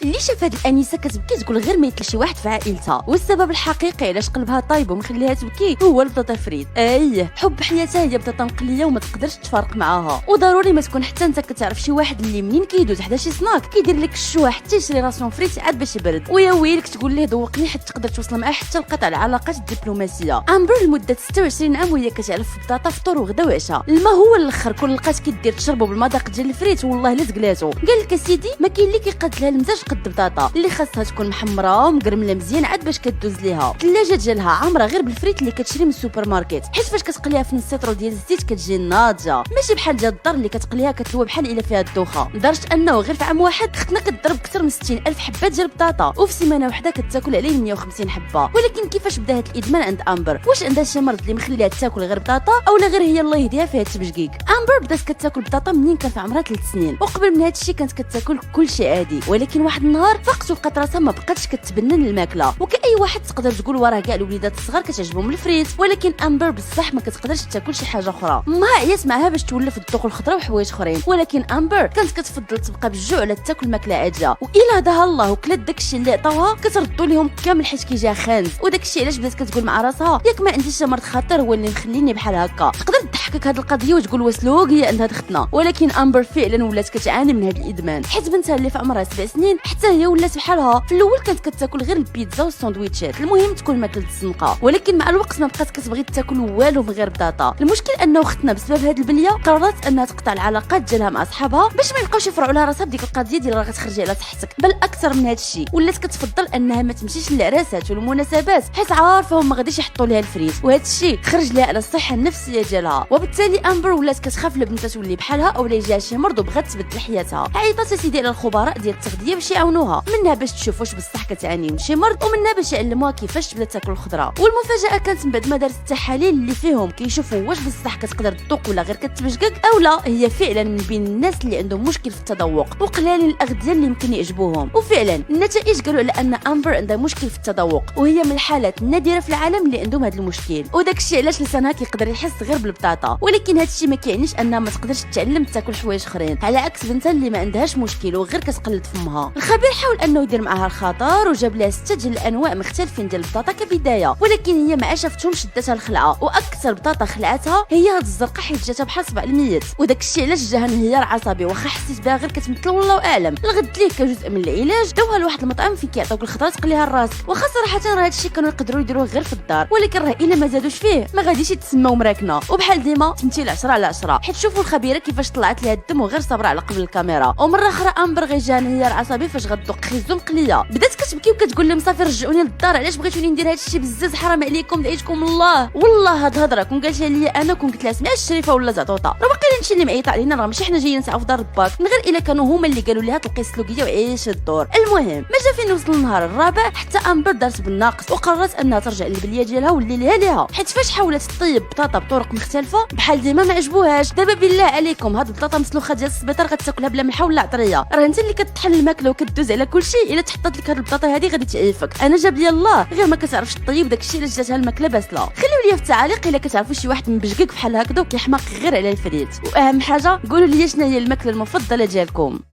اللي شاف هاد الانسه كتبكي تقول غير ما يطلع شي واحد في عائلتها، والسبب الحقيقي علاش قلبها طايب ومخليها تبكي هو البطاطا فريت. حب حياتها هي بطاطا مقليه وما تقدرش تفارق معاها، وضروري ما تكون حتى انت كتعرف شي واحد اللي منين كيدوز حدا شي سناك كيدير لك الشوه حتى يشري راسون فريت عاد باش يبرد، ويا ويلك تقول ليه ذوقني حتى تقدر توصل معاه حتى لقطع العلاقات الدبلوماسيه. امبر لمده 26 عام وهي كتعرف في بطاطا فطور وغدا وعشاء. الماء هو الاخر كل لقات كدير تشربه بالمذاق ديال الفريت والله لا تقلاتو. قال لك سيدي ما كاين اللي كيقاد لها المزاج قد بطاطا اللي خاصها تكون محمره ومقرمله مزيان عاد باش كدوز ليها. الثلاجه ديالها عامره غير بالفريت اللي كتشري من السوبر ماركت، حيت فاش كتقليها في نص لتر ديال الزيت كتجي ناضجه، ماشي بحال ديال الدار اللي كتقليها كتلوى بحال الا فيها الدوخه، لدرجه انه غير في عام واحد ختنا كتضرب اكثر من 60,000 حبه ديال البطاطا، وفي سيمانه واحده كتاكل عليه 150 حبه. ولكن كيفاش بدا هذا الادمان عند امبر؟ واش عندها شي مرض اللي مخليها تاكل غير بطاطا اولا غير هي الله يهديها فيها التبجكيك؟ امبر بدات كتاكل بطاطا منين كان في عمرها 3 سنين، وقبل من هذا الشيء كانت كتاكل كل شيء عادي. ولكن واحد النهار فقت ولقات راسها ما بقاتش كتبنن الماكله، وكاي واحد تقدر تقول وراه كاع الوليدات الصغار كتعجبهم الفريت، ولكن امبر بصح ما كتقدرش تاكل شي حاجه اخرى. ما عيات معها باش تولف الدوق الخضراء وحوايج اخرين، ولكن امبر كانت كتفضل تبقى بالجوع ولا تاكل ماكله عاديه. والى هداها الله وكلات داكشي اللي عطاوها كتردوا لهم كامل حيت كيجيها خانز، وداكشي علاش بدات كتقول مع راسها ياك ما عنديش مرض خطير هو اللي مخليني بحال هكا. تقدر تضحكك هذه القضيه وتقول وسلوق هي عندها اختنا، ولكن امبر فعلا ولات كتعاني من هذا الادمان، حيت بنتها اللي في عمرها 7 سنين حتى هي ولات بحالها. في الاول كانت كتاكل غير البيتزا والساندويتشات، المهم تكون ماكله الزنقه، ولكن مع الوقت ما بقات كتبغي تاكل والو من غير بطاطا. المشكل انه اختنا بسبب هذه البليه قررت انها تقطع العلاقات ديالها مع اصحابها باش ما يبقاوش يفرعوا لها راسها بديك القضيه ديال راه غتخرجي على صحتك، بل اكثر من هذا الشيء ولات كتفضل انها ما تمشيش للعراسات والمناسبات حيت عارفه ما غاديش يحطوا لها الفريت، وهذا الشيء خرج لها على الصحه النفسيه ديالها. وبالتالي امبر ولات كتخاف لبنتها تولي بحالها او لا يجيها شي مرض وبغات تبدل حياتها. عيطات سيدي على الخبراء ديال التغذيه باش يعاونوها، منها باش تشوف واش بصح كتعاني من شي مرض، ومنها باش يعلموها كيفاش تبدا تاكل الخضره. والمفاجاه كانت من بعد ما دارت التحاليل اللي فيهم كيشوفوا واش بصح كتقدر تذوق ولا غير كتبجكك او لا هي فعلا من بين الناس اللي عندهم مشكل في التذوق وقلال الاغذيه اللي يمكن يعجبوهم. وفعلا النتائج قالوا على ان امبر عندها مشكل في التذوق، وهي من الحالات النادره في العالم اللي عندهم هذا المشكل، وداك الشيء علاش لسانها كيقدر يحس غير بالبطاطا. ولكن هذا الشيء ما كيعنيش انها ما تقدرش تتعلم تاكل حوايج اخرين، على عكس بنتها اللي ما عندهاش مشكل وغير كتقلد فمها. الخبير حاول انه يدير معها الخطر وجاب لها 6 ديال الانواع مختلفين ديال البطاطا كبدايه، ولكن هي ما شافتهم شدتها الخلعه، واكثر بطاطا خلعتها هي هاد الزرقاء حيت جاتها بحال صبع الميت، وداك الشيء علاش جاها انهيار عصبي واخا حسيت بها غير كتمثل والله اعلم. لغد ليه كجزء من العلاج داوها لواحد المطعم فين كيعطيوك الخضره تقليها الراس، واخا صراحه راه هادشي كانوا يقدروا يديروه غير في الدار، ولكن راه الا ما زادوش فيه ما غاديش يتسماو مراكنه. وبحال ديما تمثيل 10 على 10، حيت شوفوا الخبيره كيفاش طلعت لها الدم وغير صابره على قبل الكاميرا. ومره اخرى امبر غير جاها انهيار عصبي فاش غتذوق خيزو مقليه، بدات كتبكي وكتقول لهم صافي رجعوني للدار، علاش بغيتوني ندير هادشي بزاز، حرام عليكم دعيتكم الله. والله هاد الهضره كون قالتها ليا انا كون قلت لها سمعي الشريفه ولا زعطوطه، راه باقي هادشي اللي معيط علينا، راه ماشي حنا جايين نسعوا في دار باك، من غير الا كانوا هما اللي قالوا لها تلقي السلوكيه وعيش الدور. المهم ما جا فين وصل النهار الرابع حتى امبر دارت بالناقص وقررت انها ترجع للبليه ديالها واللي ليها، حيت فاش حاولت تطيب بطاطا بطرق مختلفه بحال ديما ما عجبوهاش. دابا بالله عليكم هاد البطاطا مسلوخه ديال السبيطار غتاكلها بلا ملحه ولا عطريه، راه انت اللي كتطحن الماكله وكدوز على كلشي، الا تحطات لك هاد البطاطا هادي غادي تعيفك. انا جاب لي الله غير ما كتعرفش طيب داكشي علاش جاتها الماكله باسله. خليو لي في التعاليق الا كتعرفوا شي واحد مبجكك بحال هكذا وكيحماق غير على الفريت، واهم حاجه قولوا لي شنو هي الماكله المفضله ديالكم.